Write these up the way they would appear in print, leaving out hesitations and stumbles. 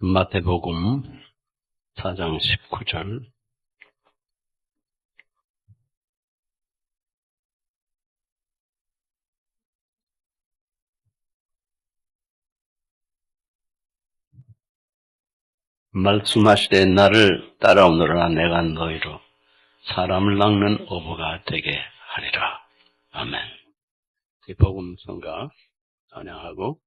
마태복음 4장 19절. 말씀하시되 나를 따라오너라. 내가 너희로 사람을 낚는 어부가 되게 하리라. 아멘. 이 복음 성가 찬양하고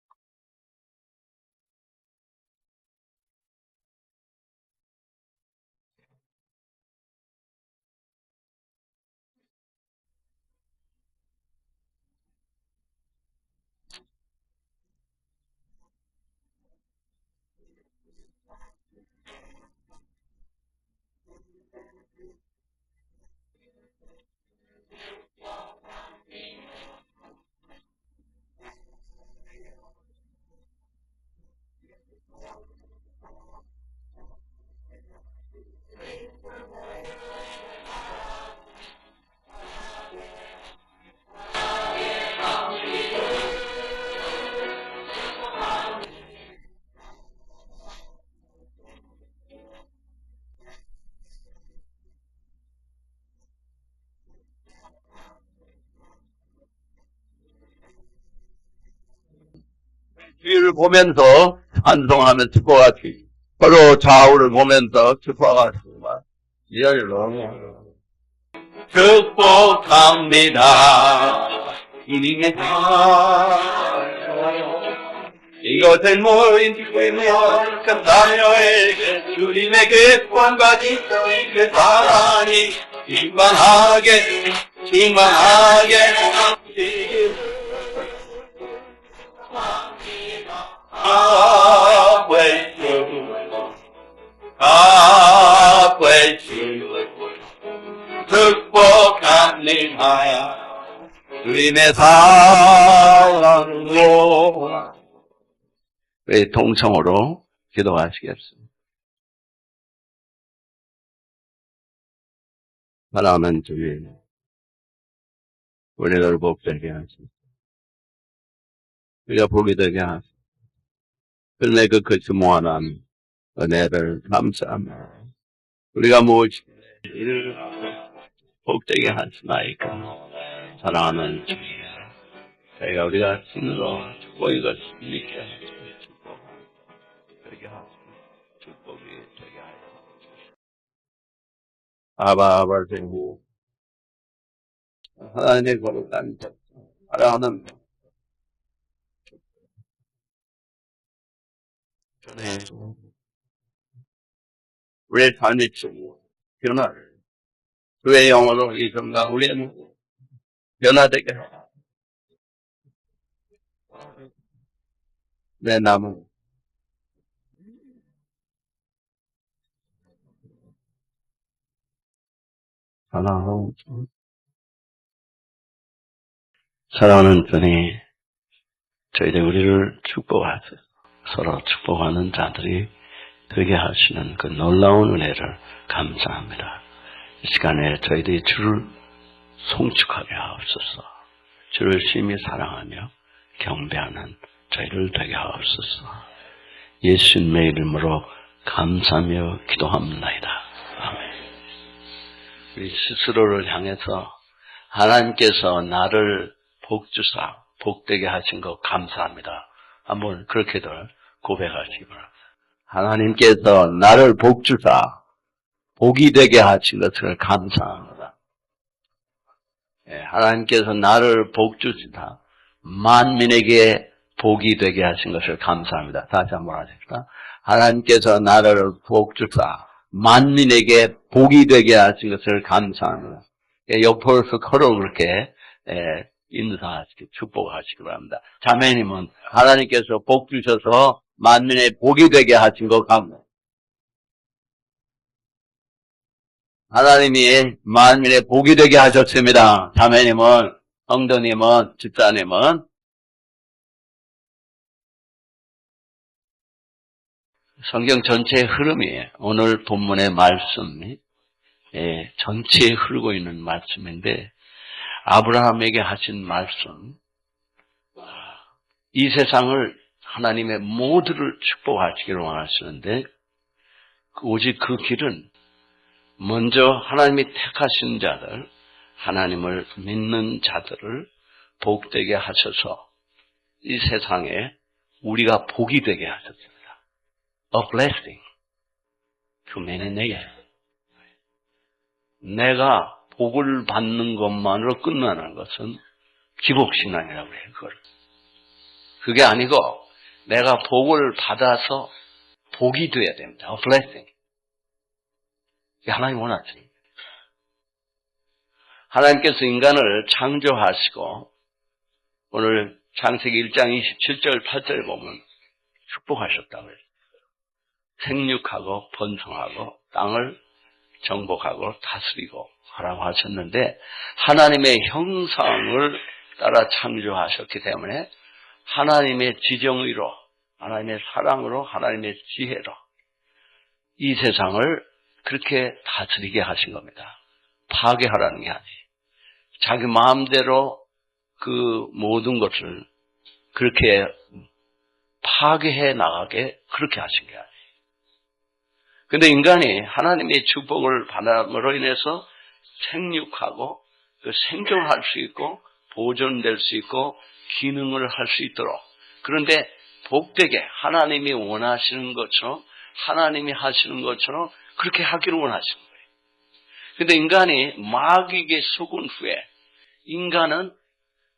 뒤를 보면서 찬송하면 축복하지. 서로 좌우를 보면서 축복하지만 열로 축복합니다. 이닝의 이것을 모인 주면 감사여에게 주님의 그 구원과 진정의 그 사랑이 충만하게 축복합니다. 주님의 사랑으로 우리 동성으로 기도하시겠습니다. 사랑하는 주님, 우리를 복되게 하시고 우리가 복이 되게 하시고 그의 그 거짓무한한 은혜를 감사합니다. 우리가 무엇이 이를 복되게 하시나이까. 사랑하는 주님, 저희가 우리가 진으로 축복이 것을 믿게 하시고 되게 하시고 축복이 되게 하시고 아바아바되고 하나님의 거룩한 사랑하는 전에 우리의 삶의 변화를 주의 영으로 이 순간 우리는 변화되게 하라. 내 남은 사랑하는 주님, 저희들 우리를 축복하세요. 서로 축복하는 자들이 되게 하시는 그 놀라운 은혜를 감사합니다. 이 시간에 저희들이 주를 송축하게 하옵소서. 주를 심히 사랑하며 경배하는 저희를 되게 하옵소서. 예수님의 이름으로 감사하며 기도합니다. 아멘. 우리 스스로를 향해서 하나님께서 나를 복주사 복되게 하신 것 감사합니다. 한번 그렇게들 고백하시기 바랍니다. 하나님께서 나를 복주사 복이 되게 하신 것을 감사합니다. 하나님께서 나를 복주시다 만민에게 복이 되게 하신 것을 감사합니다. 다시 한번 하십시다. 하나님께서 나를 복주사 만민에게 복이 되게 하신 것을 감사합니다. 옆으로서 서로 그렇게 인사하시고 축복하시기 바랍니다. 자매님은 하나님께서 복 주셔서 만민의 복이 되게 하신 것 감사합니다. 하나님이 만민의 복이 되게 하셨습니다. 자매님은, 성도님은, 집사님은 성경 전체의 흐름이에요. 오늘 본문의 말씀이 전체에 흐르고 있는 말씀인데 아브라함에게 하신 말씀, 이 세상을 하나님의 모두를 축복하시기를 원하시는데 오직 그 길은 먼저 하나님이 택하신 자들, 하나님을 믿는 자들을 복되게 하셔서 이 세상에 우리가 복이 되게 하셨습니다. A blessing to many nations. 내가 복을 받는 것만으로 끝나는 것은 기복신앙이라고 해요. 그게 아니고 내가 복을 받아서 복이 돼야 됩니다. A blessing. 이게 하나님 원하십니다. 하나님께서 인간을 창조하시고 오늘 창세기 1장 27절 8절에 보면 축복하셨다고 해요. 생육하고 번성하고 땅을 정복하고 다스리고 하라고 하셨는데 하나님의 형상을 따라 창조하셨기 때문에 하나님의 지정의로 하나님의 사랑으로 하나님의 지혜로 이 세상을 그렇게 다스리게 하신 겁니다. 파괴하라는 게 아니에요. 자기 마음대로 그 모든 것을 그렇게 파괴해 나가게 그렇게 하신 게 아니에요. 근데 인간이 하나님의 축복을 받음으로 인해서 생육하고 생존할 수 있고 보존될 수 있고 기능을 할 수 있도록 그런데 복되게 하나님이 원하시는 것처럼 하나님이 하시는 것처럼 그렇게 하기를 원하시는 거예요. 근데 인간이 마귀에게 속은 후에 인간은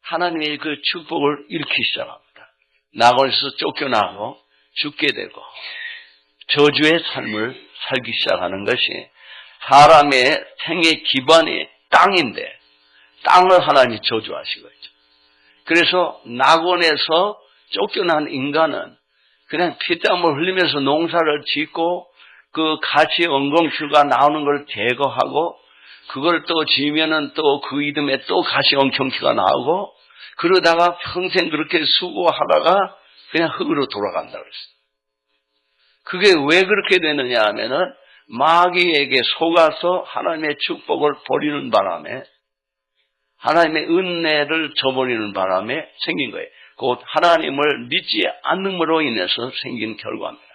하나님의 그 축복을 잃기 시작합니다. 낙원에서 쫓겨나고 죽게 되고 저주의 삶을 살기 시작하는 것이 사람의 생의 기반이 땅인데 땅을 하나님이 저주하신 거죠. 그래서 낙원에서 쫓겨난 인간은 그냥 피땀을 흘리면서 농사를 짓고 그 가시 엉겅퀴가 나오는 걸 제거하고 그걸 또 지면은 또 그 이듬해 또 가시 엉겅퀴가 나오고 그러다가 평생 그렇게 수고하다가 그냥 흙으로 돌아간다고 했어요. 그게 왜 그렇게 되느냐 하면은 마귀에게 속아서 하나님의 축복을 버리는 바람에 하나님의 은혜를 저버리는 바람에 생긴 거예요. 곧 하나님을 믿지 않음으로 인해서 생긴 결과입니다.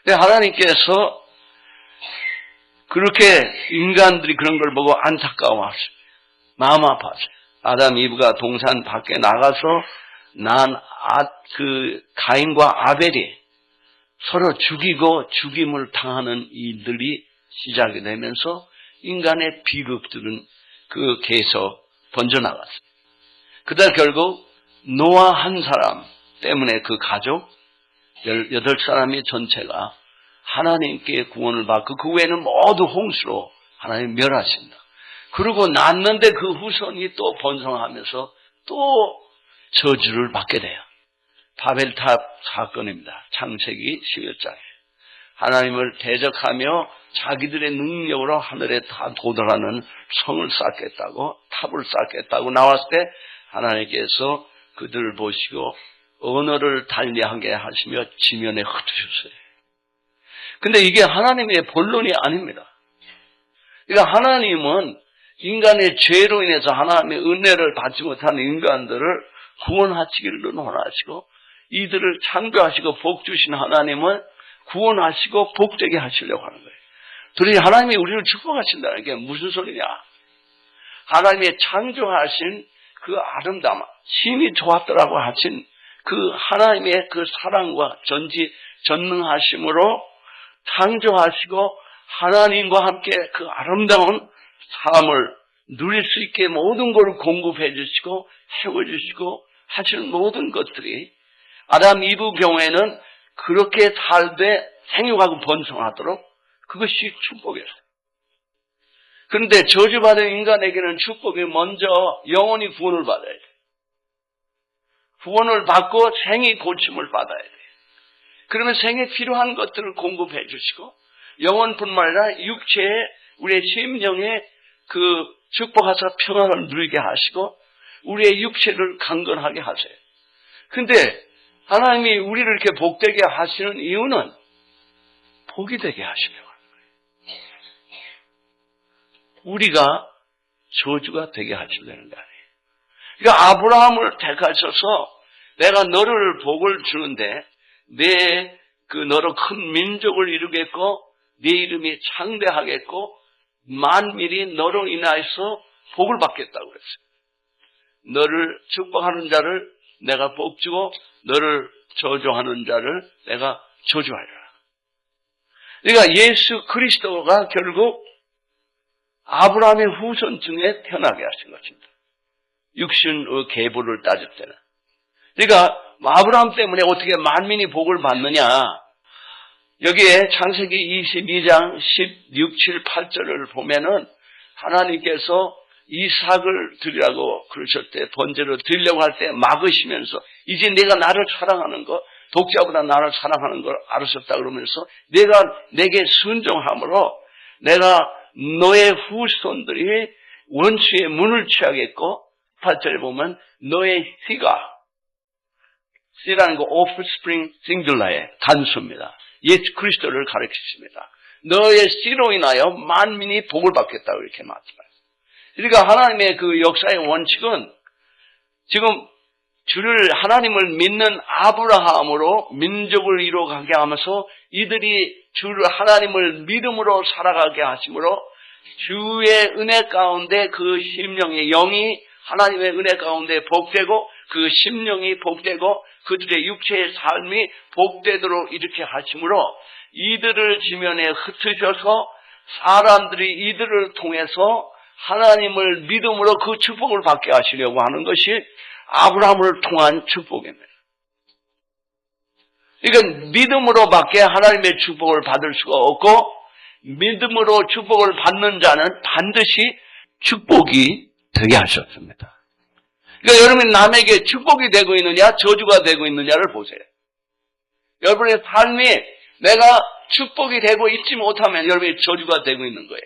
하나님께서 그렇게 인간들이 그런 걸 보고 안타까워하셨어요. 마음 아파하셨어요. 아담 이브가 동산 밖에 나가서 가인과 아벨이 서로 죽이고 죽임을 당하는 일들이 시작이 되면서 인간의 비극들은 계속 번져나갔어요. 그다음 결국 노아 한 사람 때문에 그 가족 18사람의 전체가 하나님께 구원을 받고 그 외에는 모두 홍수로 하나님 멸하신다. 그리고 낳는데 그 후손이 또 번성하면서 또 저주를 받게 돼요. 바벨탑 사건입니다. 창세기 11장에. 하나님을 대적하며 자기들의 능력으로 하늘에 다 도달하는 성을 쌓겠다고 탑을 쌓겠다고 나왔을 때 하나님께서 그들을 보시고 언어를 달리하게 하시며 지면에 흩으셨어요. 근데 이게 하나님의 본론이 아닙니다. 그러니까 하나님은 인간의 죄로 인해서 하나님의 은혜를 받지 못하는 인간들을 구원하시기를 원하시고 이들을 창조하시고 복 주신 하나님은 구원하시고 복되게 하시려고 하는 거예요. 그러니 하나님이 우리를 축복하신다는 게 무슨 소리냐? 하나님의 창조하신 그 아름다움, 심히 좋았더라고 하신 그 하나님의 그 사랑과 전능하심으로 창조하시고 하나님과 함께 그 아름다운 삶을 누릴 수 있게 모든 것을 공급해 주시고 채워주시고 하시는 모든 것들이 아담 이브 경우에는 그렇게 살되 생육하고 번성하도록 그것이 축복이었어요. 그런데 저주받은 인간에게는 축복이 먼저 영혼이 구원을 받아야 돼요. 구원을 받고 생이 고침을 받아야 돼요. 그러면 생에 필요한 것들을 공급해 주시고 영혼뿐만 아니라 육체에 우리의 심령에 그 축복하사 평안을 누리게 하시고 우리의 육체를 강건하게 하세요. 근데 하나님이 우리를 이렇게 복되게 하시는 이유는 복이 되게 하시려고 하는 거예요. 우리가 저주가 되게 하시려는 거 아니에요. 그러니까 아브라함을 택하셔서 내가 너를 복을 주는데 너로 큰 민족을 이루겠고 네 이름이 창대하겠고 만민이 너로 인하여서 복을 받겠다고 그랬어요. 너를 축복하는 자를 내가 복주고 너를 저주하는 자를 내가 저주하리라. 그러니까 예수 그리스도가 결국 아브라함의 후손 중에 태어나게 하신 것입니다. 육신의 계보를 따질 때는. 그러니까 아브라함 때문에 어떻게 만민이 복을 받느냐. 여기에 창세기 22장 16, 7, 8절을 보면은 하나님께서 이삭을 드리라고 그러실 때 번제로 드리려고 할 때 막으시면서 이제 내가 나를 사랑하는 거 독자보다 나를 사랑하는 걸 알으셨다 그러면서 내게 순종함으로 내가 너의 후손들이 원수의 문을 취하겠고 8절에 보면 너의 씨라는 거 offspring singular의 단수입니다. 예수 그리스도를 가르치십니다. 너의 씨로 인하여 만민이 복을 받겠다고 이렇게 말씀하셨어요. 그러니까 하나님의 그 역사의 원칙은 지금 하나님을 믿는 아브라함으로 민족을 이루어가게 하면서 이들이 하나님을 믿음으로 살아가게 하심으로 주의 은혜 가운데 그 심령의 영이 하나님의 은혜 가운데 복되고 그 심령이 복되고 그들의 육체의 삶이 복되도록 이렇게 하심으로 이들을 지면에 흩으셔서 사람들이 이들을 통해서 하나님을 믿음으로 그 축복을 받게 하시려고 하는 것이 아브라함을 통한 축복입니다. 그러니까 믿음으로 밖에 하나님의 축복을 받을 수가 없고 믿음으로 축복을 받는 자는 반드시 축복이 되게 하셨습니다. 그러니까 여러분이 남에게 축복이 되고 있느냐 저주가 되고 있느냐를 보세요. 여러분의 삶이 내가 축복이 되고 있지 못하면 여러분이 저주가 되고 있는 거예요.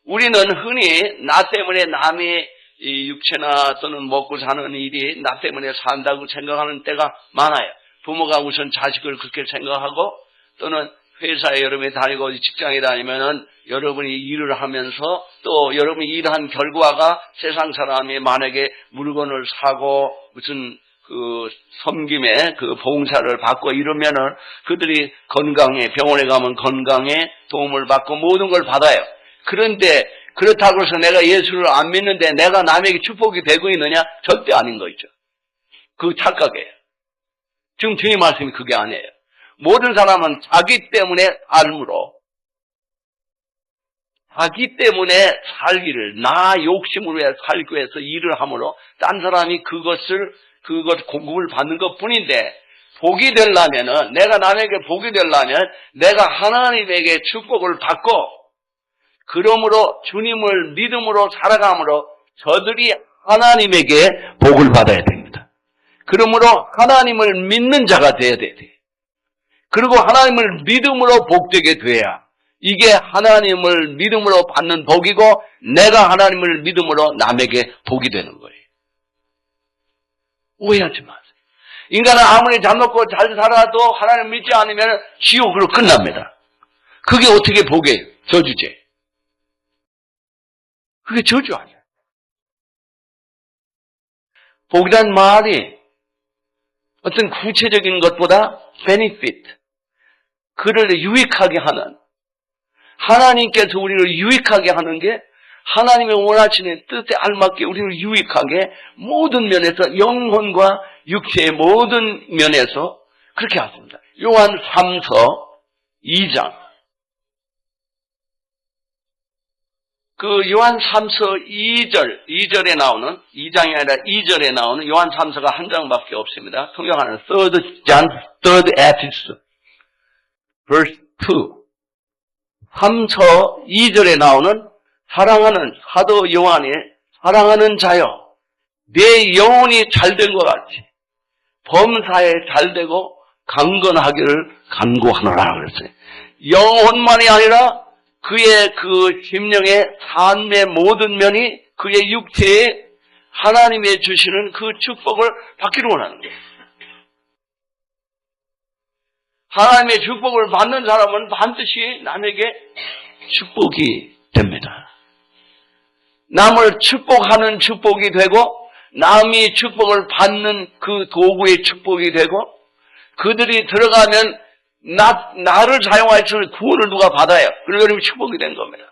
우리는 흔히 나 때문에 남의 이 육체나 또는 먹고 사는 일이 나 때문에 산다고 생각하는 때가 많아요. 부모가 우선 자식을 그렇게 생각하고 또는 회사에 여러분이 다니고 직장에 다니면은 여러분이 일을 하면서 또 여러분이 일한 결과가 세상 사람이 만약에 물건을 사고 무슨 그 섬김에 그 봉사를 받고 이러면은 그들이 건강에 병원에 가면 건강에 도움을 받고 모든 걸 받아요. 그런데 그렇다고 해서 내가 예수를 안 믿는데 내가 남에게 축복이 되고 있느냐? 절대 아닌 거죠. 그 착각이에요. 지금 주님 말씀이 그게 아니에요. 모든 사람은 자기 때문에 삶으로 자기 때문에 살기를 나 욕심으로 살기 위해서 일을 함으로 딴 사람이 그것 공급을 받는 것 뿐인데 복이 되려면은 내가 남에게 복이 되려면 내가 하나님에게 축복을 받고 그러므로 주님을 믿음으로 살아감으로 저들이 하나님에게 복을 받아야 됩니다. 그러므로 하나님을 믿는 자가 되어야 돼요. 그리고 하나님을 믿음으로 복되게 돼야 이게 하나님을 믿음으로 받는 복이고 내가 하나님을 믿음으로 남에게 복이 되는 거예요. 오해하지 마세요. 인간은 아무리 잘 먹고 잘 살아도 하나님을 믿지 않으면 지옥으로 끝납니다. 그게 어떻게 복이에요? 저주제. 그게 저주 아니에요. 복이란 말이 어떤 구체적인 것보다 benefit, 그를 유익하게 하는, 하나님께서 우리를 유익하게 하는 게 하나님의 원하시는 뜻에 알맞게 우리를 유익하게 모든 면에서 영혼과 육체의 모든 면에서 그렇게 하십니다. 요한 3서 2장. 그 요한 3서 2절에 나오는 2장이 아니라 2절에 나오는 요한 3서가 한 장밖에 없습니다. 통역하는 third epistle verse 2 3서 2절에 나오는 사랑하는 사도 요한이 사랑하는 자여 내 영혼이 잘된 것 같이 범사에 잘되고 강건하기를 간구하노라 그랬어요. 영혼만이 아니라 그의 그 심령의 삶의 모든 면이 그의 육체에 하나님의 주시는 그 축복을 받기를 원하는 거예요. 하나님의 축복을 받는 사람은 반드시 남에게 축복이 됩니다. 남을 축복하는 축복이 되고 남이 축복을 받는 그 도구의 축복이 되고, 그들이 들어가면 나를 사용해서 구원을 누가 받아요. 그리고 여러분이 축복이 된 겁니다.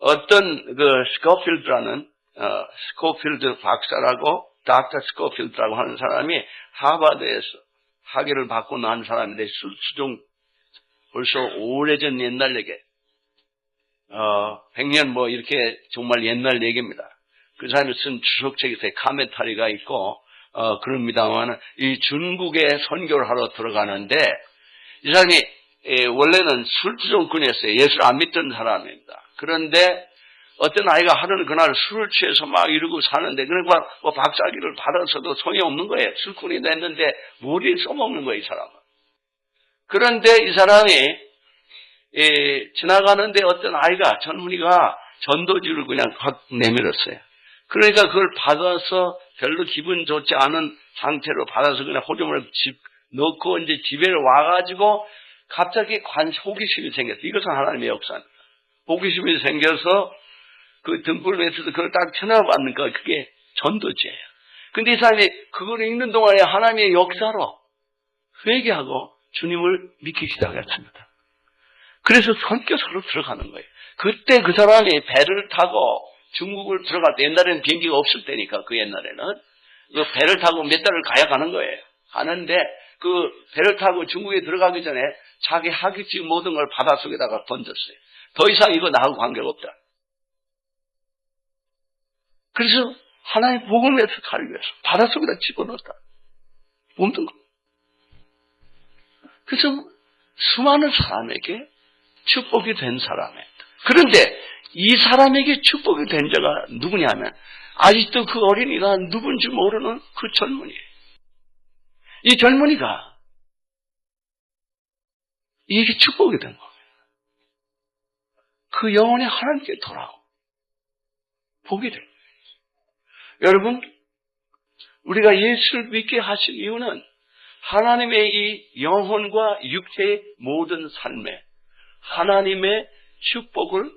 어떤 스코필드라는 스코필드 박사라고 닥터 스코필드라고 하는 사람이 하버드에서 학위를 받고 난 사람인데 수종 벌써 오래전 옛날 얘기 100년 뭐 이렇게 정말 옛날 얘기입니다. 그 사람이 쓴 주석책에 카멘타리가 있고 그럽니다만 이 중국에 선교를 하러 들어가는데 이 사람이 원래는 술주정꾼이었어요. 예수를 안 믿던 사람입니다. 그런데 어떤 아이가 하루는 그날 술을 취해서 막 이러고 사는데 그러니까 뭐 박사학위를 받아서도 소용없는 거예요. 술꾼이 됐는데 머리에 써먹는 거예요, 이 사람은. 그런데 이 사람이 지나가는데 어떤 아이가 젊은이가 전도지를 그냥 확 내밀었어요. 그러니까 그걸 받아서 별로 기분 좋지 않은 상태로 받아서 그냥 호주머니에 넣고 이제 집에 와가지고 갑자기 호기심이 생겼어요. 이것은 하나님의 역사입니다. 호기심이 생겨서 그 등불 밑에서 그걸 딱 쳐다봤는가 그게 전도지예요. 근데 이 사람이 그걸 읽는 동안에 하나님의 역사로 회개하고 주님을 믿기 시작했습니다. 그래서 선교사로 들어가는 거예요. 그때 그 사람이 배를 타고 중국을 들어갈 때, 옛날에는 비행기가 없을 때니까 그 옛날에는 그 배를 타고 몇 달을 가야 가는 거예요. 가는데 그 배를 타고 중국에 들어가기 전에 자기 학위증 모든 걸 바닷속에다가 던졌어요. 더 이상 이거 나하고 관계가 없다. 그래서 하나의 복음을 위해서 가기 위해서 바닷속에다 집어넣었다. 멈춘 거. 그래서 수많은 사람에게 축복이 된 사람입니다. 그런데 이 사람에게 축복이 된 자가 누구냐면 아직도 그 어린이가 누군지 모르는 그 젊은이에요. 이 젊은이가 이게 축복이 된 겁니다. 그 영혼이 하나님께 돌아오고 복이 된 거예요. 여러분, 우리가 예수를 믿게 하신 이유는 하나님의 이 영혼과 육체의 모든 삶에 하나님의 축복을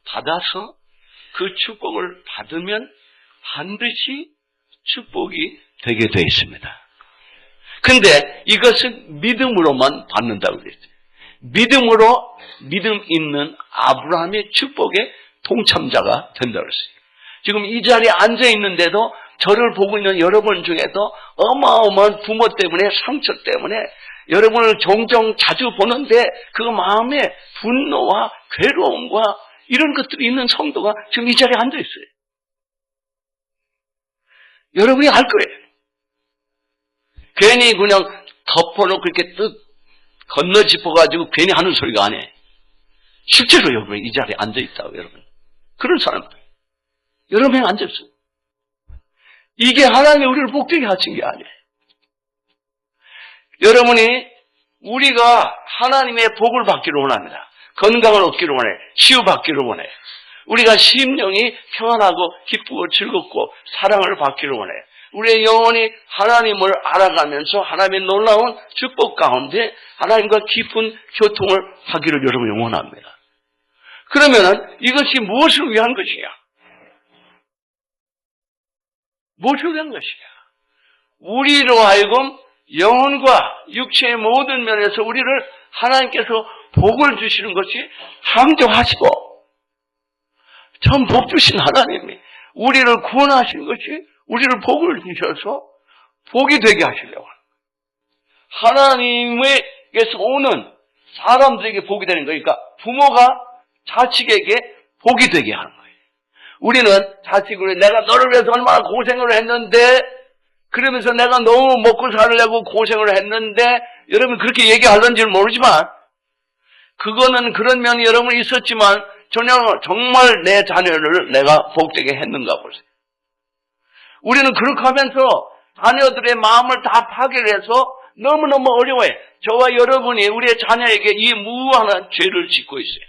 받아서 그 축복을 받으면 반드시 축복이 되게 되어 있습니다. 근데 이것은 믿음으로만 받는다고 그랬어요. 믿음으로 믿음 있는 아브라함의 축복의 동참자가 된다고 그랬어요. 지금 이 자리에 앉아 있는데도 저를 보고 있는 여러분 중에도 어마어마한 부모 때문에 상처 때문에 여러분을 종종 자주 보는데 그 마음에 분노와 괴로움과 이런 것들이 있는 성도가 지금 이 자리에 앉아 있어요. 여러분이 알 거예요. 괜히 그냥 덮어놓고 이렇게 건너 짚어가지고 괜히 하는 소리가 아니에요. 실제로 여러분이 이 자리에 앉아 있다고 여러분. 그런 사람들. 여러분이 앉아 있어요. 이게 하나님이 우리를 복되게 하신 게 아니에요. 여러분이 우리가 하나님의 복을 받기를 원합니다. 건강을 얻기를 원해요. 치유받기를 원해요. 우리가 심령이 평안하고 기쁘고 즐겁고 사랑을 받기를 원해요. 우리의 영혼이 하나님을 알아가면서 하나님의 놀라운 축복 가운데 하나님과 깊은 교통을 하기를 여러분이 원합니다. 그러면 이것이 무엇을 위한 것이냐? 무엇을 위한 것이냐? 우리로 하여금 영혼과 육체의 모든 면에서 우리를 하나님께서 복을 주시는 것이 창조하시고 전 복 주신 하나님이 우리를 구원하시는 것이 우리를 복을 주셔서 복이 되게 하시려고 하나님에게서 오는 사람들에게 복이 되는 거니까 부모가 자식에게 복이 되게 하는 거예요. 우리는 자식으로 내가 너를 위해서 얼마나 고생을 했는데 그러면서 내가 너무 먹고 살려고 고생을 했는데 여러분 그렇게 얘기하는지는 모르지만 그거는 그런 면이 여러분 있었지만 정말 내 자녀를 내가 복되게 했는가 보세요. 우리는 그렇게 하면서 자녀들의 마음을 다 파괴를 해서 너무너무 어려워해. 저와 여러분이 우리의 자녀에게 이 무한한 죄를 짓고 있어요.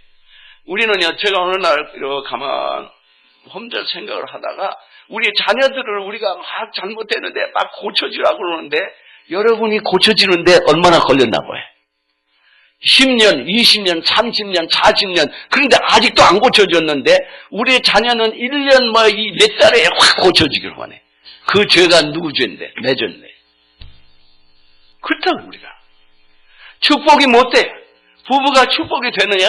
우리는요, 제가 어느 날 가만 혼자 생각을 하다가 우리 자녀들을 우리가 막 잘못했는데 막 고쳐지라고 그러는데 여러분이 고쳐지는데 얼마나 걸렸나 봐요. 10년, 20년, 30년, 40년, 그런데 아직도 안 고쳐졌는데, 우리 자녀는 1년 몇 달에 확 고쳐지기를 원해. 그 죄가 누구 죄인데? 내 죄인데. 그렇다고, 우리가. 축복이 못 돼. 부부가 축복이 되느냐?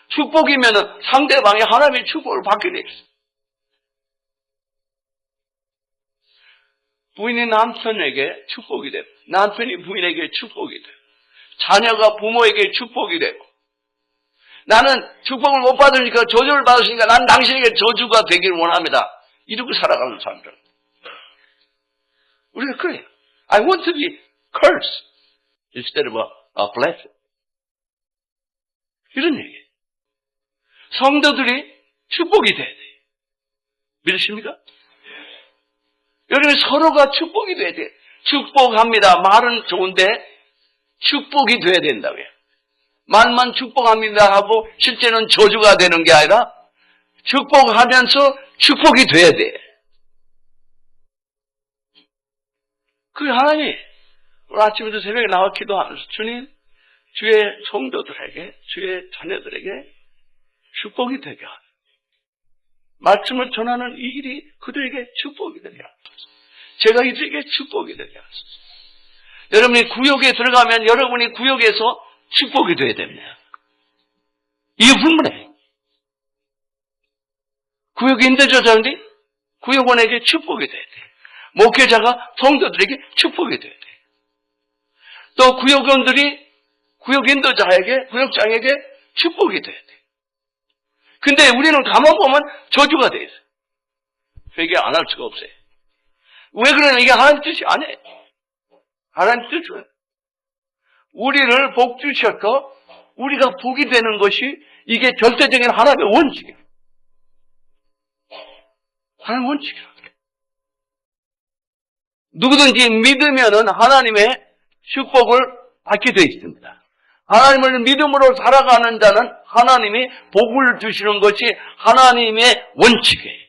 축복이면은 상대방이 하나님의 축복을 받게 돼 있어. 부인이 남편에게 축복이 되고, 남편이 부인에게 축복이 되고, 자녀가 부모에게 축복이 되고, 나는 축복을 못 받으니까 저주를 받으시니까 난 당신에게 저주가 되기를 원합니다. 이러고 살아가는 사람들. 우리가 그래요. I want to be cursed instead of a blessed. 이런 얘기예요. 성도들이 축복이 돼야 돼요. 믿으십니까? 여러분 서로가 축복이 돼야 돼요. 축복합니다. 말은 좋은데 축복이 돼야 된다고요. 말만 축복합니다 하고 실제는 저주가 되는 게 아니라 축복하면서 축복이 돼야 돼. 그게 하나님 오늘 아침에도 새벽에 나와 기도하면서 주님 주의 성도들에게 주의 자녀들에게 축복이 되게 하소서. 말씀을 전하는 이 일이 그들에게 축복이 되게 하소서. 제가 이들에게 축복이 되게 하소서. 여러분이 구역에 들어가면 여러분이 구역에서 축복이 돼야 됩니다. 이게 분분해. 구역 임대조자인데 구역원에게 축복이 돼야 돼. 목회자가 성도들에게 축복이 돼야 돼. 또 구역원들이 구역 인도자에게 구역장에게 축복이 돼야 돼. 근데 우리는 가만 보면 저주가 돼 있어요. 회개 안 할 수가 없어요. 왜 그러냐? 이게 하나님 뜻이 아니에요. 하나님 뜻은 우리를 복 주셔서 우리가 복이 되는 것이 이게 절대적인 하나님의 원칙이에요. 하나님의 원칙이에요. 누구든지 믿으면은 하나님의 축복을 받게 되어 있습니다. 하나님을 믿음으로 살아가는 자는 하나님이 복을 주시는 것이 하나님의 원칙이에요.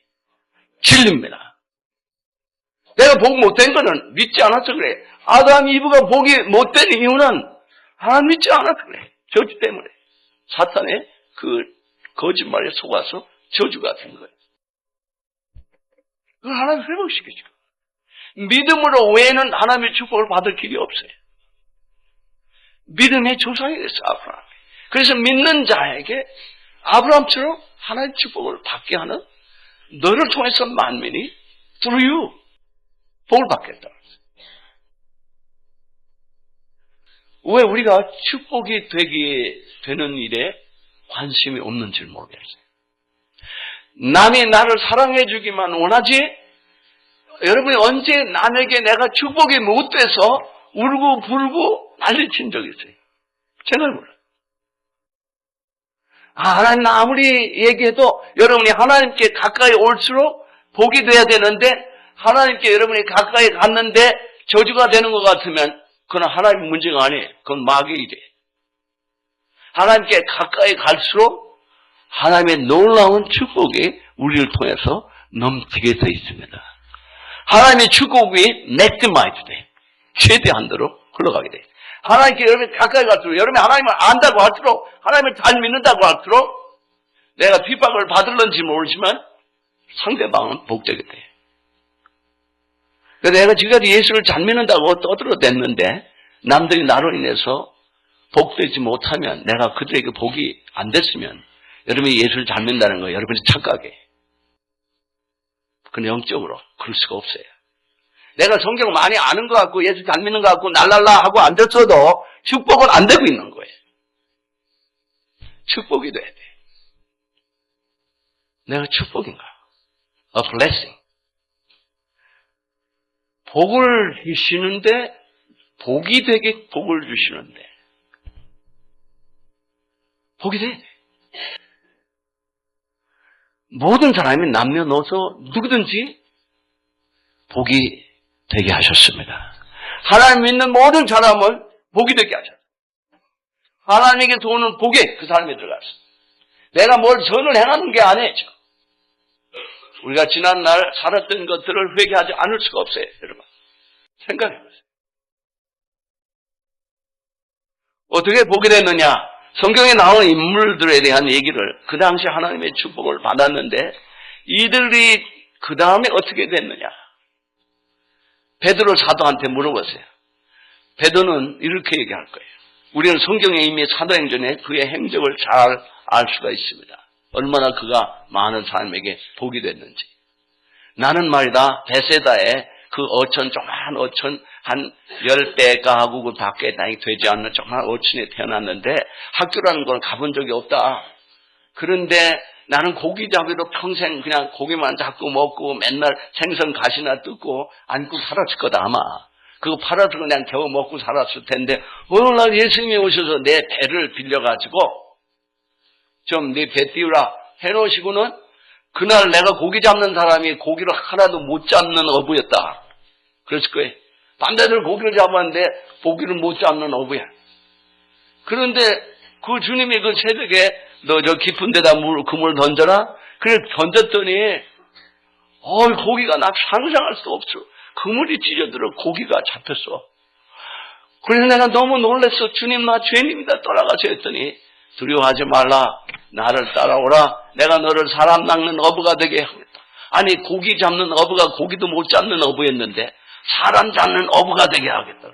진리입니다. 내가 복 못된 거는 믿지 않아서 그래. 아담 이브가 복이 못된 이유는 하나님 믿지 않아서 그래. 저주 때문에. 사탄의 그 거짓말에 속아서 저주가 된 거예요. 그걸 하나님 회복시켜주고. 믿음으로 외에는 하나님의 축복을 받을 길이 없어요. 믿음의 조상이 됐어요, 아브라함. 그래서 믿는 자에게 아브라함처럼 하나님의 축복을 받게 하는 너를 통해서 만민이 through you 복을 받겠다. 왜 우리가 축복이 되는 일에 관심이 없는지 모르겠어요. 남이 나를 사랑해 주기만 원하지 여러분이 언제 남에게 내가 축복이 못 돼서 울고 불고 난리친 적이 있어요? 제가 몰라요. 하나님 아무리 얘기해도 여러분이 하나님께 가까이 올수록 복이 돼야 되는데 하나님께 여러분이 가까이 갔는데 저주가 되는 것 같으면 그건 하나님의 문제가 아니에요. 그건 마귀의 일이에요. 하나님께 가까이 갈수록 하나님의 놀라운 축복이 우리를 통해서 넘치게 되어 있습니다. 하나님의 축복이 maximize 돼. 최대한도로 흘러가게 돼. 하나님께 여러분이 가까이 갈수록 여러분이 하나님을 안다고 할수록 하나님을 잘 믿는다고 할수록 내가 핍박을 받을런지 모르지만 상대방은 복되게 돼. 그래서 내가 지금까지 예수를 잘 믿는다고 떠들어댔는데 남들이 나로 인해서 복되지 못하면 내가 그들에게 복이 안 됐으면 여러분이 예수를 잘 믿는다는 거 여러분이 착각해. 그건 영적으로 그럴 수가 없어요. 내가 성경을 많이 아는 것 같고 예수 잘 믿는 것 같고 날랄라 하고 앉았어도 축복은 안 되고 있는 거예요. 축복이 돼야 돼. 내가 축복인가? A blessing. 복을 주시는데 복이 되게 복을 주시는데 복이 돼. 모든 사람이 남녀노소 누구든지 복이 되게 하셨습니다. 하나님 믿는 모든 사람을 복이 되게 하셨습니다. 하나님에게서 오는 복에 그 사람이 들어갔어요. 내가 뭘 선을 행하는 게 아니죠. 우리가 지난날 살았던 것들을 회개하지 않을 수가 없어요. 여러분 생각해보세요. 어떻게 보게 됐느냐? 성경에 나오는 인물들에 대한 얘기를 그 당시 하나님의 축복을 받았는데 이들이 그 다음에 어떻게 됐느냐? 베드로 사도한테 물어보세요. 베드로는 이렇게 얘기할 거예요. 우리는 성경에 이미 사도행전에 그의 행적을 잘 알 수가 있습니다. 얼마나 그가 많은 사람에게 복이 됐는지. 나는 말이다, 베세다에 그 어촌, 조그만 어촌, 한 10배 가구그 밖에 되지 않는 조그만 어촌에 태어났는데 학교라는 걸 가본 적이 없다. 그런데 나는 고기 잡이로 평생 그냥 고기만 잡고 먹고 맨날 생선 가시나 뜯고 안고 살았을 거다 아마. 그거 팔아서 그냥 겨우 먹고 살았을 텐데 어느 날 예수님이 오셔서 내 배를 빌려가지고 좀 네 배 띄우라 해놓으시고는 그날 내가 고기 잡는 사람이 고기를 하나도 못 잡는 어부였다. 그랬을 거예요. 밤새들 고기를 잡았는데 고기를 못 잡는 어부야. 그런데 그 주님이 그 새벽에 너 저 깊은 데다 그물 던져라. 그래 던졌더니 고기가 나 상상할 수 없어. 그물이 찢어들어 고기가 잡혔어. 그래서 내가 너무 놀랐어. 주님 나 죄인입니다. 떠나가서 했더니 두려워하지 말라. 나를 따라오라. 내가 너를 사람 낚는 어부가 되게 하겠다. 아니 고기 잡는 어부가 고기도 못 잡는 어부였는데 사람 잡는 어부가 되게 하겠다.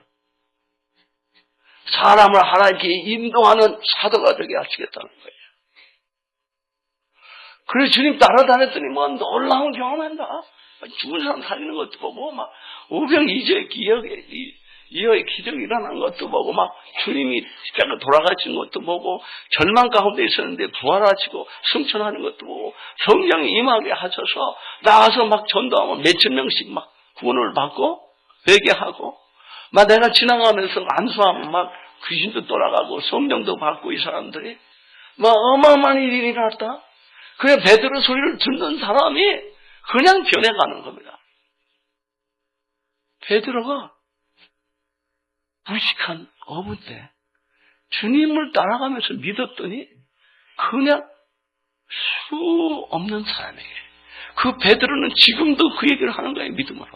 사람을 하나님께 인도하는 사도가 되게 하시겠다는 거예요. 그래서 주님 따라다녔더니 뭐 놀라운 경험한다. 죽은 사람 살리는 것도 보고 막 오병이어의 기적이 일어난 것도 보고 막 주님이 십자가 돌아가신 것도 보고 절망 가운데 있었는데 부활하시고 승천하는 것도 보고 성령이 임하게 하셔서 나와서 막 전도하면 몇천 명씩 막 구원을 받고 회개하고 막 내가 지나가면서 안수하면 막 귀신도 돌아가고 성령도 받고 이 사람들이 막 어마어마한 일이 일어났다. 그래 베드로 소리를 듣는 사람이 그냥 변해가는 겁니다. 베드로가 무식한 어부인데 주님을 따라가면서 믿었더니 그냥 수 없는 사람에게 그 베드로는 지금도 그 얘기를 하는 거예요. 믿음으로.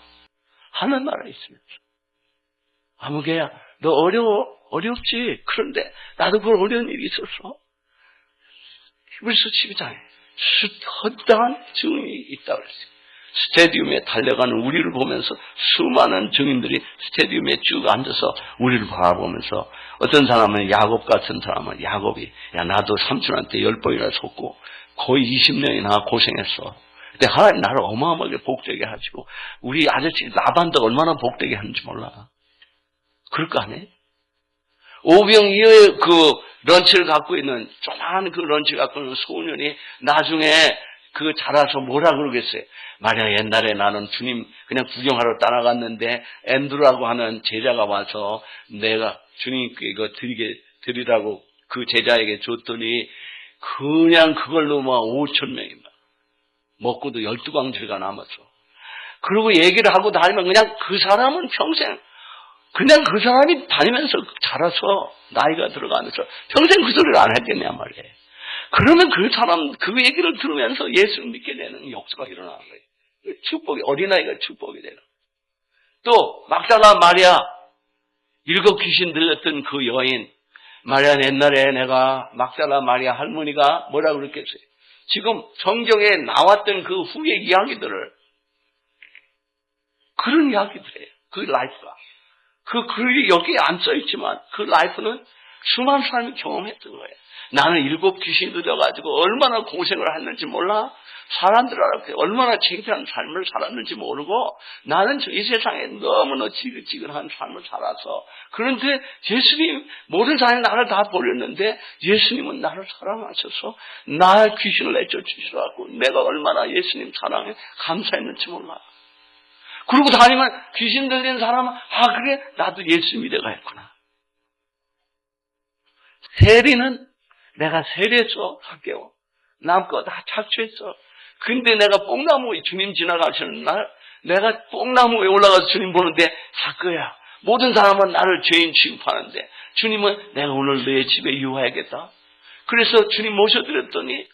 하늘나라에 있으면서. 아무개야 너 어렵지? 그런데 나도 그 어려운 일이 있었어. 히브리서 12장에 헛다한 증인이 있다고 그랬어요. 스테디움에 달려가는 우리를 보면서 수많은 증인들이 스테디움에 쭉 앉아서 우리를 바라보면서 어떤 사람은 야곱 같은 사람은 야곱이 야 나도 삼촌한테 10번이나 속고 거의 20년이나 고생했어. 근데 하나님 나를 어마어마하게 복되게 하시고 우리 아저씨 라반도 얼마나 복되게 하는지 몰라. 그럴 거 아니에요? 오병이어의 그 런치를 갖고 있는 조그만 그 런치를 갖고 있는 소년이 나중에 그 자라서 뭐라 그러겠어요? 만약 옛날에 나는 주님 그냥 구경하러 따라갔는데 앤드루라고 하는 제자가 와서 내가 주님께 이거 드리라고 그 제자에게 줬더니 그냥 그걸로 막 5천 명이 막 먹고도 12광주가 남았어. 그리고 얘기를 하고 다니면 그냥 그 사람은 평생 그냥 그 사람이 다니면서 자라서 나이가 들어가면서 평생 그 소리를 안 했겠냐 말이에요. 그러면 그 사람 그 얘기를 들으면서 예수를 믿게 되는 역사가 일어나는 거예요. 축복이 어린아이가 축복이 되는. 또 막달라 마리아 7 귀신 들렸던 그 여인 마리아 옛날에 내가 막달라 마리아 할머니가 뭐라 그랬겠어요? 지금 성경에 나왔던 그 후의 이야기들을 그런 이야기들이에요. 그 라이프가. 그 글이 여기에 안 써있지만 그 라이프는 수많은 사람이 경험했던 거예요. 나는 7 귀신 들려가지고 얼마나 고생을 했는지 몰라. 사람들한테 얼마나 창피한 삶을 살았는지 모르고 나는 이 세상에 너무나 지긋지긋한 삶을 살아서 그런데 예수님 모든 사람이 나를 다 버렸는데 예수님은 나를 사랑하셔서 나의 귀신을 내쫓으시라고 내가 얼마나 예수님 사랑에 감사했는지 몰라. 그러고 다니면 귀신 들린 사람은 그래 나도 예수 믿어가 했구나. 세리는 내가 세리했어 학교 남거 다 착취했어. 근데 내가 뽕나무에 주님 지나가시는 날 내가 뽕나무에 올라가서 주님 보는데 사거야 모든 사람은 나를 죄인 취급하는데 주님은 내가 오늘 너의 집에 유하야겠다. 그래서 주님 모셔드렸더니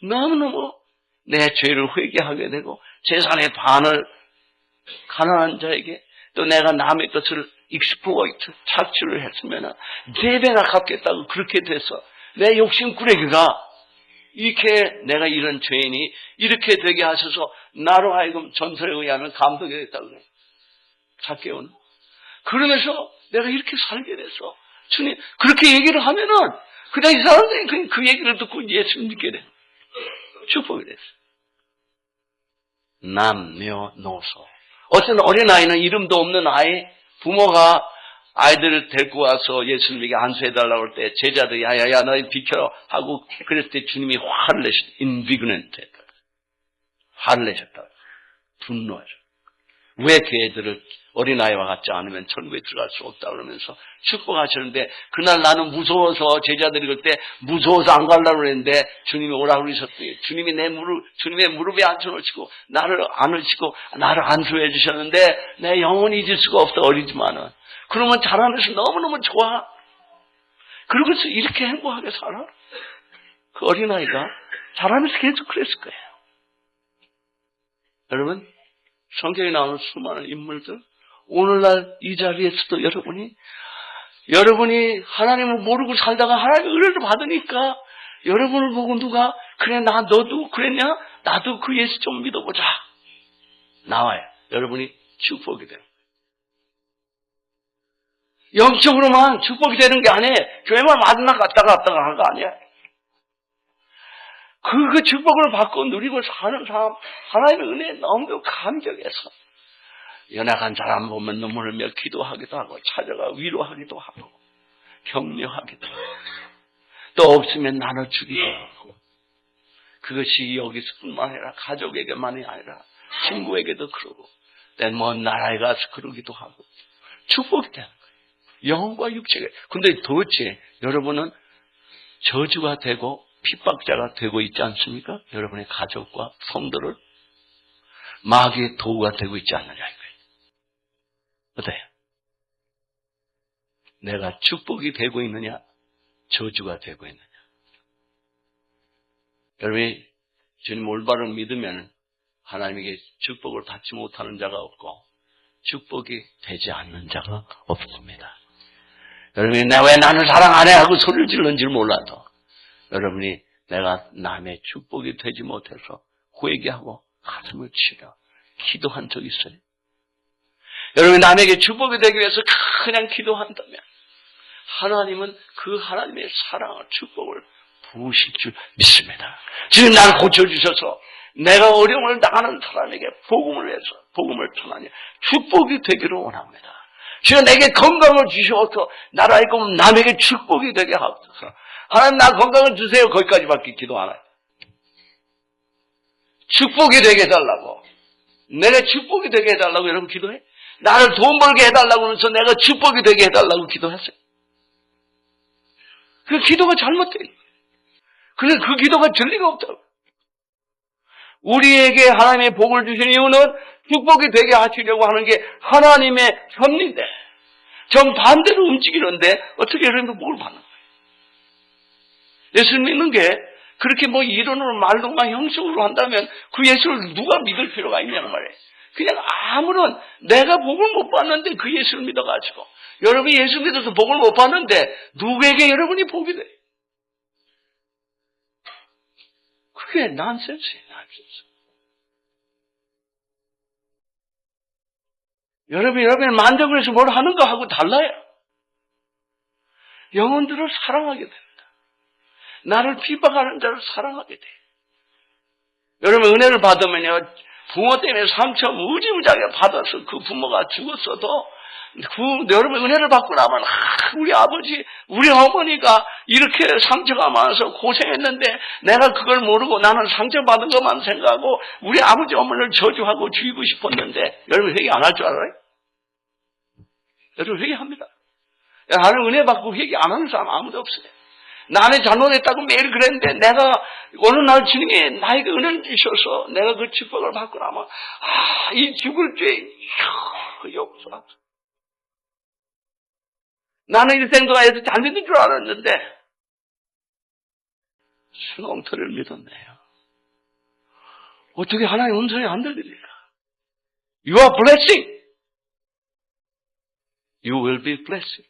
너무너무 내 죄를 회개하게 되고 재산의 반을 가난한 자에게 또 내가 남의 것을 익스플로이트, 착취를 했으면 4배나 갚겠다고 그렇게 돼서 내 욕심꾸러기가 이렇게 내가 이런 죄인이 이렇게 되게 하셔서 나로 하여금 전설에 의하면 감독이 됐다고 그래요. zac개오는. 그러면서 내가 이렇게 살게 돼서 주님 그렇게 얘기를 하면은 그냥 이 사람들이 그 얘기를 듣고 예수를 믿게 돼. 축복이 됐어. 남녀노소. 어떤 어린아이는 이름도 없는 아이, 부모가 아이들을 데리고 와서 예수님에게 안수해달라고 할 때 제자들이 야야야 너희 비켜라 하고 그랬을 때 주님이 화를 내셨다. 인비그넌트 했다. 화를 내셨다. 분노하셨다. 왜 그 애들을 어린아이와 같지 않으면 천국에 들어갈 수 없다 그러면서 축복하셨는데 그날 나는 무서워서 제자들이 그럴 때 무서워서 안 가려고 그랬는데 주님이 오라고 그러셨어요. 주님이 주님의 무릎에 앉혀놓으시고 나를 안으시고 나를 안수해 주셨는데 내 영원히 잊을 수가 없다 어리지만은 그러면 자라면서 너무너무 좋아. 그러고서 이렇게 행복하게 살아. 그 어린아이가 자라면서 계속 그랬을 거예요. 여러분 성경에 나오는 수많은 인물들 오늘날 이 자리에서도 여러분이 하나님을 모르고 살다가 하나님의 은혜를 받으니까 여러분을 보고 누가 그래 너도 그랬냐? 나도 그 예수 좀 믿어보자. 나와요. 여러분이 축복이 돼요. 영적으로만 축복이 되는 게 아니에요. 교회만 만나 갔다가 하는 거 아니야. 그 축복을 받고 누리고 사는 사람, 하나님의 은혜에 너무 감격해서 연약한 사람 보면 눈물을 며 기도하기도 하고 찾아가 위로하기도 하고 격려하기도 하고 또 없으면 나눠주기도 하고 그것이 여기서뿐만 아니라 가족에게만이 아니라 친구에게도 그러고 먼 나라에 가서 그러기도 하고 축복이 되는 거예요. 영혼과 육체가. 근데 도대체 여러분은 저주가 되고 핍박자가 되고 있지 않습니까? 여러분의 가족과 성도를 마귀의 도구가 되고 있지 않느냐 이거예요. 어때요? 내가 축복이 되고 있느냐 저주가 되고 있느냐. 여러분이 주님 올바른 믿으면 하나님에게 축복을 받지 못하는 자가 없고 축복이 되지 않는 자가 없습니다. 여러분이 왜 나는 사랑 안 해 하고 소리를 지르는지 몰라도 여러분이 내가 남의 축복이 되지 못해서 회개하고 가슴을 치려 기도한 적이 있어요. 여러분이 남에게 축복이 되기 위해서 그냥 기도한다면 하나님은 그 하나님의 사랑을 축복을 부으실 줄 믿습니다. 지금 나를 고쳐주셔서 내가 어려움을 당하는 사람에게 복음을 해서 복음을 전하니 축복이 되기를 원합니다. 지금 내게 건강을 주셔서 나를 알고 남에게 축복이 되게 하옵소서. 하나님 나 건강을 주세요. 거기까지밖에 기도 안 해요. 축복이 되게 해달라고. 내가 축복이 되게 해달라고 여러분 기도해? 나를 돈 벌게 해달라고 하면서 내가 축복이 되게 해달라고 기도했어요. 그 기도가 잘못된 거예요. 그래서 그 기도가 진리가 없다고. 우리에게 하나님의 복을 주신 이유는 축복이 되게 하시려고 하는 게 하나님의 섭리인데 정반대로 움직이는데 어떻게 여러분도 복을 받는 거예요? 예수를 믿는 게 그렇게 이론으로 말로만 형식으로 한다면 그 예수를 누가 믿을 필요가 있냐는 말이에요. 그냥 아무런 내가 복을 못 받는데 그 예수를 믿어가지고 여러분이 예수 믿어서 복을 못 받는데 누구에게 여러분이 복이 돼? 그게 난센스예요. 난센스. 여러분이 만족을 해서 뭘 하는 거 하고 달라요. 영혼들을 사랑하게 됩니다. 나를 핍박하는 자를 사랑하게 돼요. 여러분 은혜를 받으면요. 부모 때문에 상처 무지무지하게 받아서 그 부모가 죽었어도 여러분 은혜를 받고 나면 우리 아버지, 우리 어머니가 이렇게 상처가 많아서 고생했는데 내가 그걸 모르고 나는 상처받은 것만 생각하고 우리 아버지 어머니를 저주하고 죽이고 싶었는데 여러분 회개 안 할 줄 알아요? 여러분 회개합니다. 나는 은혜 받고 회개 안 하는 사람 아무도 없어요. 나는 잘못했다고 매일 그랬는데 내가 어느 날 주님이 나에게 은혜를 주셔서 내가 그 축복을 받고 나면 이 죽을 죄 용서하소서. 나는 일생 동안에서 잘 믿는 줄 알았는데 수렁터를 믿었네요. 어떻게 하나님 음성이 안 들립니까? You are blessing. You will be blessed.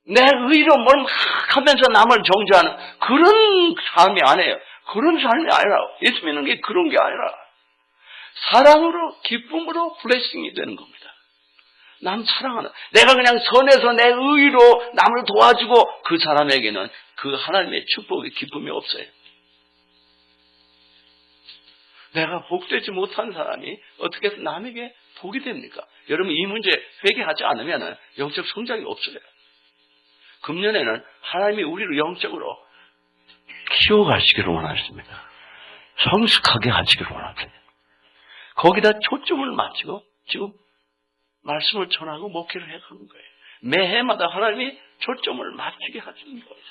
내 의로 뭘 막 하면서 남을 정죄하는 그런 삶이 아니에요. 그런 삶이 아니라, 예수 믿는 게 그런 게 아니라, 사랑으로, 기쁨으로 블레싱이 되는 겁니다. 남 사랑하는, 내가 그냥 선해서 내 의로 남을 도와주고 그 사람에게는 그 하나님의 축복의 기쁨이 없어요. 내가 복되지 못한 사람이 어떻게 해서 남에게 복이 됩니까? 여러분, 이 문제 회개하지 않으면 영적 성장이 없어요. 금년에는 하나님이 우리를 영적으로 키워가시기를 원하십니다. 성숙하게 하시기를 원하세요. 거기다 초점을 맞추고 지금 말씀을 전하고 목회를 해가는 거예요. 매해마다 하나님이 초점을 맞추게 하시는 거예요.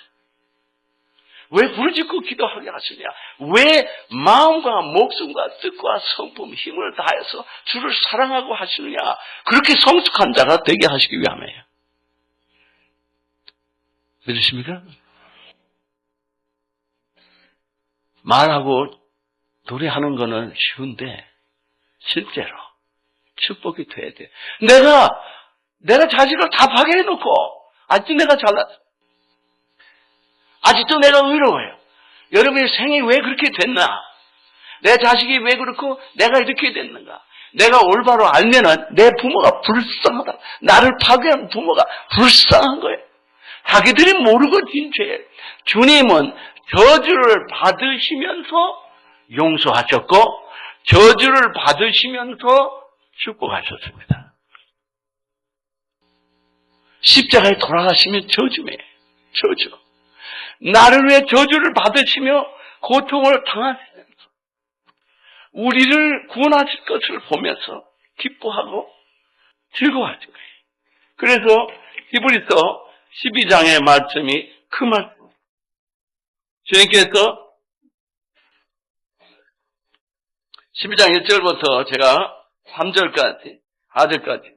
왜 부르짖고 기도하게 하시냐? 왜 마음과 목숨과 뜻과 성품, 힘을 다해서 주를 사랑하고 하시느냐? 그렇게 성숙한 자가 되게 하시기 위함이에요. 믿으십니까? 말하고 노래하는 거는 쉬운데 실제로 축복이 돼야 돼. 내가 자식을 다 파괴해놓고 아직도 내가 잘났어. 아직도 내가 의로워요. 여러분의 생이 왜 그렇게 됐나? 내 자식이 왜 그렇고 내가 이렇게 됐는가? 내가 올바로 알면은 내 부모가 불쌍하다. 나를 파괴한 부모가 불쌍한 거예요. 자기들이 모르고 진 죄예요. 주님은 저주를 받으시면서 용서하셨고 저주를 받으시면서 축복하셨습니다. 십자가에 돌아가시면 저주예요. 저주. 나를 위해 저주를 받으시며 고통을 당하시면서 우리를 구원하실 것을 보면서 기뻐하고 즐거워하신 거예요. 그래서 히브리서 12장의 말씀이 그 말씀. 주님께서 12장 1절부터 제가 3절까지, 4절까지.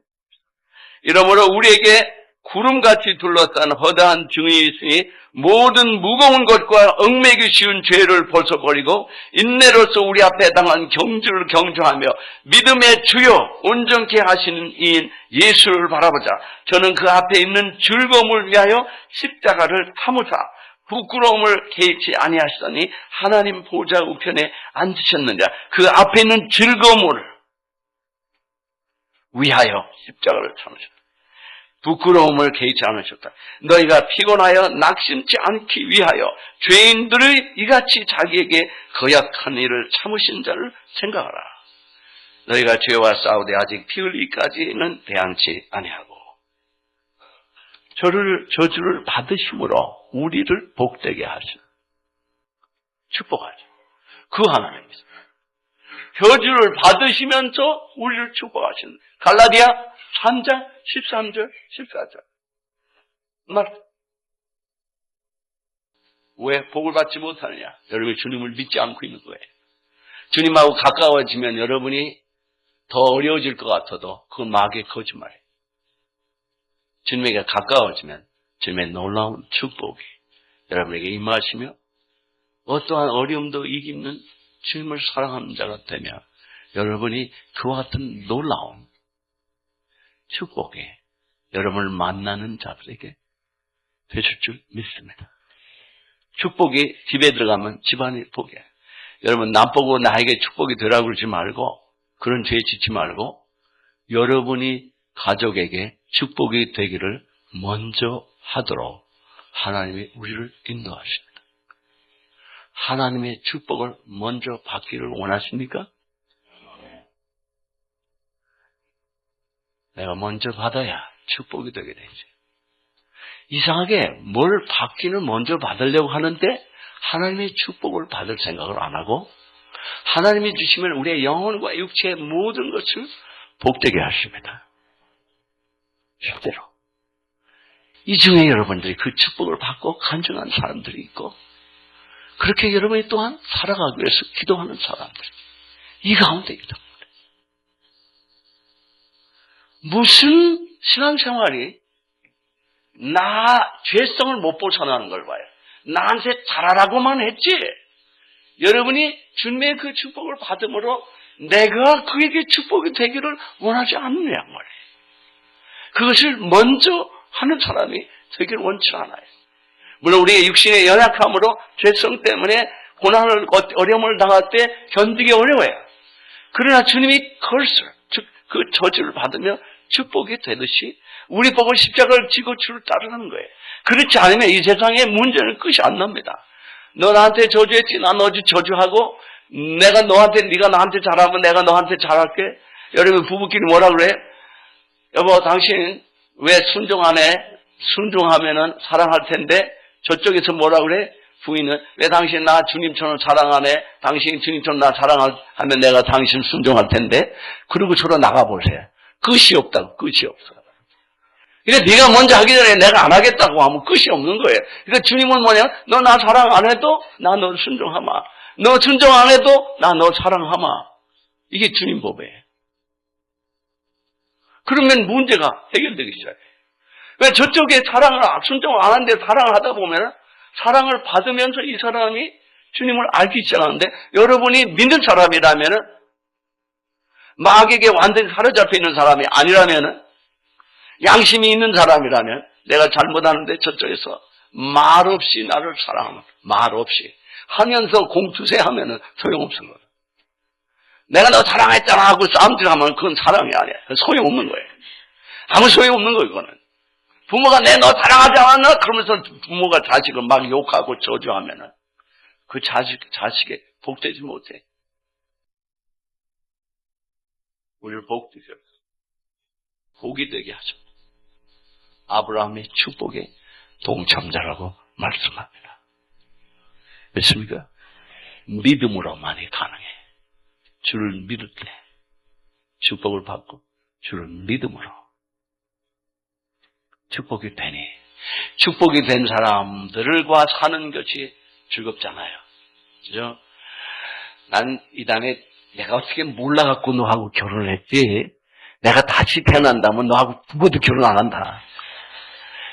이러므로 우리에게 구름같이 둘러싼 허다한 증인이 있으니 모든 무거운 것과 얽매기 쉬운 죄를 벗어버리고 인내로서 우리 앞에 당한 경주를 경주하며 믿음의 주요 온전케 하시는 이인 예수를 바라보자. 저는 그 앞에 있는 즐거움을 위하여 십자가를 참으사 부끄러움을 개의치 아니하시더니 하나님 보좌 우편에 앉으셨느냐. 그 앞에 있는 즐거움을 위하여 십자가를 참으셨다. 부끄러움을 개의치 않으셨다. 너희가 피곤하여 낙심치 않기 위하여 죄인들의 이같이 자기에게 거역한 일을 참으신 자를 생각하라. 너희가 죄와 싸우되 아직 피 흘리기까지는 대항치 아니하고 저주를 받으심으로 우리를 복되게 하시는 축복하죠. 그 하나님이죠. 저주를 받으시면서 우리를 축복하시는 갈라디아 3장 13절 14절 말. 왜 복을 받지 못하느냐? 여러분이 주님을 믿지 않고 있는 거예요. 주님하고 가까워지면 여러분이 더 어려워질 것 같아도 그건 마귀의 거짓말이에요. 주님에게 가까워지면 주님의 놀라운 축복이 여러분에게 임하시며 어떠한 어려움도 이기는 주님을 사랑하는 자가 되며 여러분이 그와 같은 놀라운 축복에 여러분을 만나는 자들에게 되실 줄 믿습니다. 축복이 집에 들어가면 집안이 복이에요. 여러분 남 보고 나에게 축복이 되라고 그러지 말고 그런 죄에 짓지 말고 여러분이 가족에게 축복이 되기를 먼저 하도록 하나님이 우리를 인도하십니다. 하나님의 축복을 먼저 받기를 원하십니까? 내가 먼저 받아야 축복이 되게 되지. 이상하게 뭘 받기는 먼저 받으려고 하는데 하나님의 축복을 받을 생각을 안 하고 하나님이 주시면 우리의 영혼과 육체의 모든 것을 복되게 하십니다. 실제로. 이 중에 여러분들이 그 축복을 받고 간증한 사람들이 있고 그렇게 여러분이 또한 살아가기 위해서 기도하는 사람들 이 가운데 있다. 무슨 신앙생활이 나 죄성을 못 벗어나는 걸 봐요. 나한테 잘하라고만 했지. 여러분이 주님의 그 축복을 받음으로 내가 그에게 축복이 되기를 원하지 않느냐 말이에요. 그것을 먼저 하는 사람이 되기를 원치 않아요. 물론 우리의 육신의 연약함으로 죄성 때문에 고난을, 어려움을 당할 때 견디기 어려워요. 그러나 주님이 curse, 즉 그 저주를 받으며 축복이 되듯이 우리 보고 십자가를 지고 주를 따르는 거예요. 그렇지 않으면 이 세상의 문제는 끝이 안 납니다. 너 나한테 저주했지, 나 너 저주하고, 네가 나한테 잘하면 내가 너한테 잘할게. 여러분 부부끼리 뭐라 그래? 여보, 당신 왜 순종 안 해? 순종하면은 사랑할 텐데, 저쪽에서 뭐라 그래? 부인은 왜 당신 나 주님처럼 사랑 안 해? 당신 주님처럼 나 사랑하면 내가 당신 순종할 텐데. 그리고 저로 나가보세요. 끝이 없다고, 끝이 없어. 그러니까 네가 먼저 하기 전에 내가 안 하겠다고 하면 끝이 없는 거예요. 그러니까 주님은 뭐냐? 너 나 사랑 안 해도 나 너 순종하마. 너 순종 안 해도 나 너 사랑하마. 이게 주님 법이에요. 그러면 문제가 해결되기 시작해요. 왜 저쪽에 순종을 안 하는데 사랑을 하다 보면 사랑을 받으면서 이 사람이 주님을 알기 시작하는데, 여러분이 믿는 사람이라면은, 마귀에게 완전히 사로잡혀 있는 사람이 아니라면은, 양심이 있는 사람이라면, 내가 잘못하는데 저쪽에서 말없이 나를 사랑하면, 말없이 하면서 공투세 하면은 소용없는 거예요. 내가 너 사랑했잖아 하고 싸움질하면 그건 사랑이 아니야. 소용없는 거예요. 아무 소용없는 거예요, 그거는. 부모가 내 너 사랑하지 않았나? 그러면서 부모가 자식을 막 욕하고 저주하면은 그 자식에 복되지 못해. 우리를 복이 되게 하죠. 아브라함의 축복의 동참자라고 말씀합니다. 믿습니까? 믿음으로만이 가능해. 주를 믿을 때 축복을 받고 주를 믿음으로 축복이 되니, 축복이 된 사람들과 사는 것이 즐겁잖아요. 그죠? 난 이 땅에 내가 어떻게 몰라갖고 너하고 결혼을 했지, 내가 다시 태어난다면 너하고 죽어도 결혼 안 한다.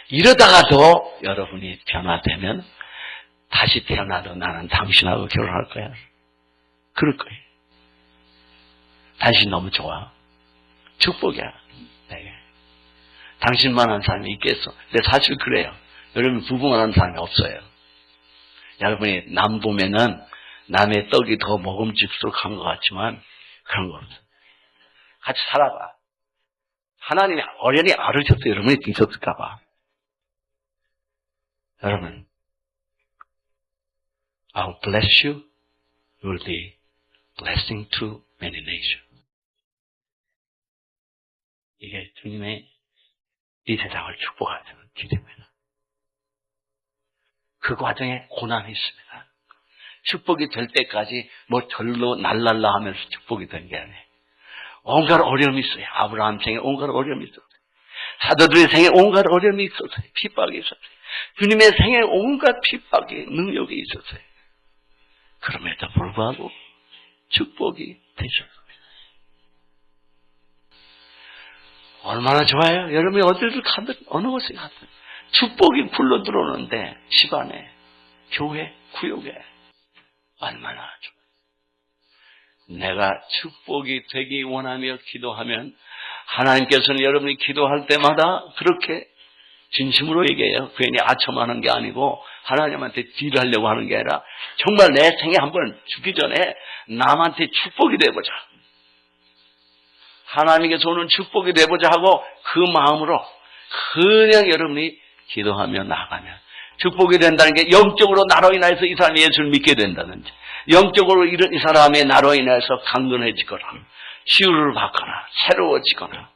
이러다가도 여러분이 변화되면 다시 태어나도 나는 당신하고 결혼할 거야. 그럴 거예요. 당신 너무 좋아. 축복이야. 네. 당신만한 사람이 있겠어. 근데 사실 그래요. 여러분 부부만한 사람이 없어요. 여러분이 남 보면은 남의 떡이 더 먹음직스러운 것 같지만 그런 거 없어. 같이 살아봐. 하나님이 어련히 알으셔서 여러분이 뒤졌을까 봐. 여러분, I'll bless you. You will be blessing to many nations. 이게 주님의 이 세상을 축복하는 길입니다. 그 과정에 고난이 있습니다. 축복이 될 때까지 뭐 절로 날랄라 하면서 축복이 된 게 아니에요. 온갖 어려움이 있어요. 아브라함 생에 온갖 어려움이 있었어요. 사도들의 생에 온갖 어려움이 있었어요. 핍박이 있었어요. 주님의 생에 온갖 핍박이, 능력이 있었어요. 그럼에도 불구하고 축복이 되셨습니다. 얼마나 좋아요? 여러분이 어디를 가든 어느 곳에 가든 축복이 불러 들어오는데, 집안에, 교회, 구역에 얼마나 좋아요. 내가 축복이 되기 원하며 기도하면 하나님께서는 여러분이 기도할 때마다 그렇게 진심으로 얘기해요. 괜히 아첨하는 게 아니고 하나님한테 딜하려고 하는 게 아니라 정말 내 생에 한번 죽기 전에 남한테 축복이 돼보자. 하나님께서 오는 축복이 돼보자 하고 그 마음으로 그냥 여러분이 기도하며 나가면 축복이 된다는 게 영적으로 나로 인해서 이 사람이 예수를 믿게 된다든지, 영적으로 이 사람의 나로 인해서 강건해지거나 치유를 받거나 새로워지거나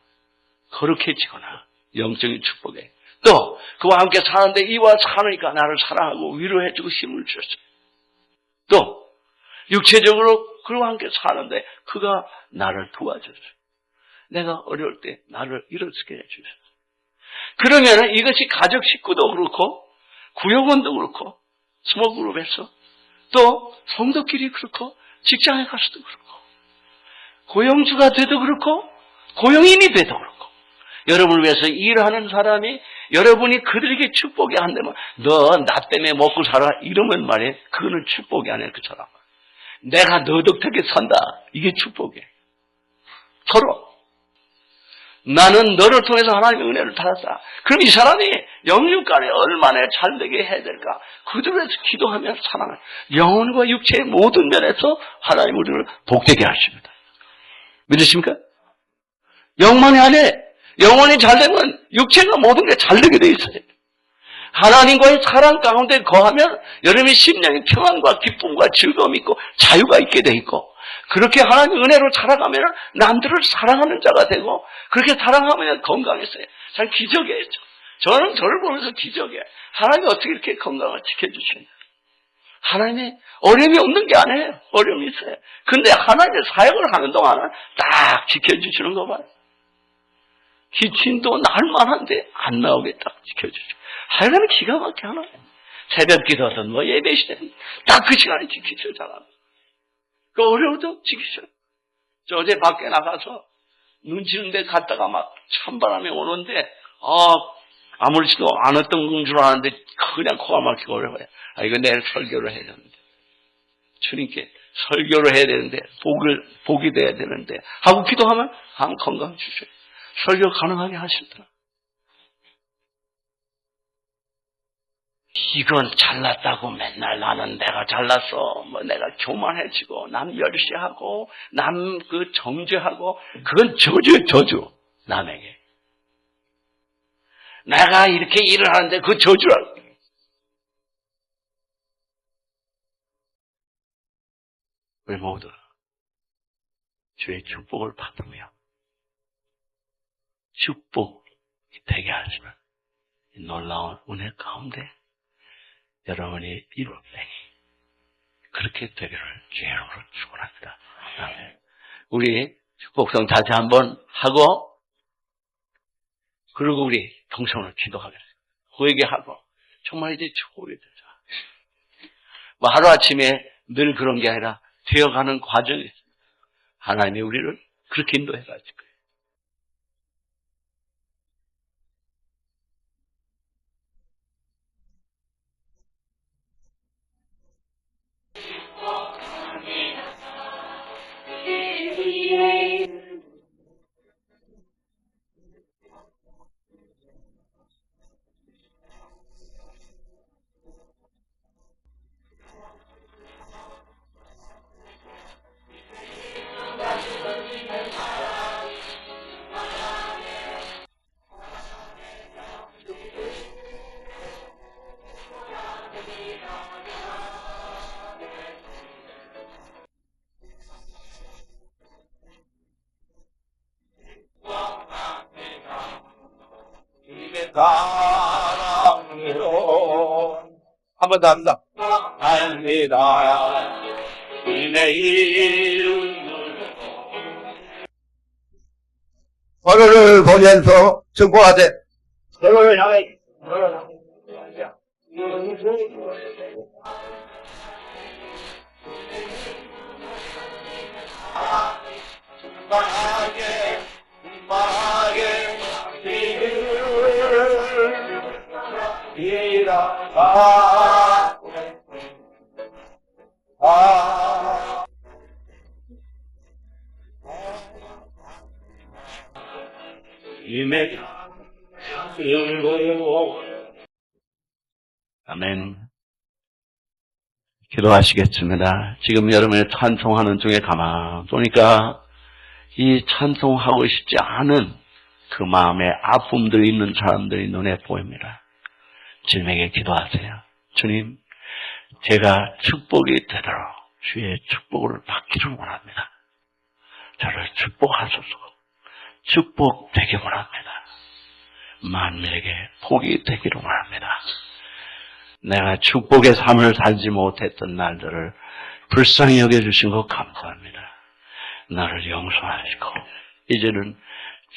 거룩해지거나 영적인 축복에, 또 그와 함께 사는데 이와 사니까 나를 사랑하고 위로해주고 힘을 주셨어요. 또 육체적으로 그와 함께 사는데 그가 나를 도와줬어요. 내가 어려울 때 나를 일어서게 해주셨어요. 그러면 이것이 가족 식구도 그렇고 구역원도 그렇고 스몰그룹에서 또 성도끼리 그렇고 직장에 가서도 그렇고 고용주가 돼도 그렇고 고용인이 돼도 그렇고 여러분을 위해서 일하는 사람이 여러분이 그들에게 축복이 안 되면 너 나 때문에 먹고 살아 이러면 말이에요. 그거는 축복이 아니에요. 그 사람. 내가 너덕하게 산다. 이게 축복이에요. 서로. 나는 너를 통해서 하나님의 은혜를 받았다. 그럼 이 사람이 영육간에 얼마나 잘되게 해야 될까? 그들에서 기도하며 사랑을. 영혼과 육체의 모든 면에서 하나님 우리를 복되게 하십니다. 믿으십니까? 영만이 안에 영혼이 잘되면 육체가 모든 게 잘되게 돼 있어요. 하나님과의 사랑 가운데 거하면 여러분의 심령의 평안과 기쁨과 즐거움이 있고 자유가 있게 돼 있고, 그렇게 하나님의 은혜로 살아가면 남들을 사랑하는 자가 되고, 그렇게 사랑하면 건강했어요. 참 기적이에요. 저는 저를 보면서 기적이에요. 하나님이 어떻게 이렇게 건강을 지켜주시냐. 하나님이 어려움이 없는 게 아니에요. 어려움이 있어요. 근데 하나님의 사역을 하는 동안은 딱 지켜주시는 거 봐요. 기침도 날만한데 안 나오게 딱 지켜주시고, 하여간 기가 막히게 하나요. 새벽 기도든 뭐 예배 시대든 딱 그 시간에 지키셔잖아요. 그 어려워도 지키셔요. 저 어제 밖에 나가서 눈 치는 데 갔다가 막 찬바람이 오는데, 아무렇지도 않았던 줄 아는데 그냥 코가 막히고 어려워요. 이거 내일 설교를 해야 되는데, 주님께 설교를 해야 되는데, 복이 돼야 되는데 하고 기도하면 건강 주셔요. 설교 가능하게 하시더라. 이건 잘났다고 맨날 나는 내가 잘났어, 뭐 내가 교만해지고 남 멸시하고 남 정죄하고, 그건 저주예요. 저주. 남에게 내가 이렇게 일을 하는데 그 저주라고. 우리 모두 주의 축복을 받으며 축복이 되게 하시는 이 놀라운 은혜 가운데 여러분이 이룰때니 그렇게 되기를 주의 이름으로 축원합니다. 아멘. 우리 축복성 다시 한번 하고, 그리고 우리 동성으로 기도하겠습니다. 회개하고 정말 이제 축복이 되자. 뭐 하루아침에 늘 그런 게 아니라 되어가는 과정이 있어요. 하나님이 우리를 그렇게 인도해가지고. 사랑으로 한 번 더 합니다. 합니다. 내 이름을 서로를 보면서 축복하되 서로를 향해 아멘. 기도하시겠습니다. 지금 여러분의 찬송하는 중에 가만 보니까 이 찬송하고 싶지 않은 그 마음에 아픔들이 있는 사람들이 눈에 보입니다. 주님에게 기도하세요. 주님, 제가 축복이 되도록 주의 축복을 받기를 원합니다. 저를 축복하소서. 축복되기 원합니다. 만민에게 복이 되기를 원합니다. 내가 축복의 삶을 살지 못했던 날들을 불쌍히 여겨주신 것 감사합니다. 나를 용서하시고 이제는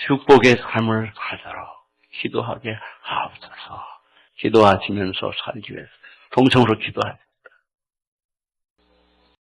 축복의 삶을 살도록 기도하게 하옵소서. 기도하시면서 살기 위해서 동성으로 기도하세요.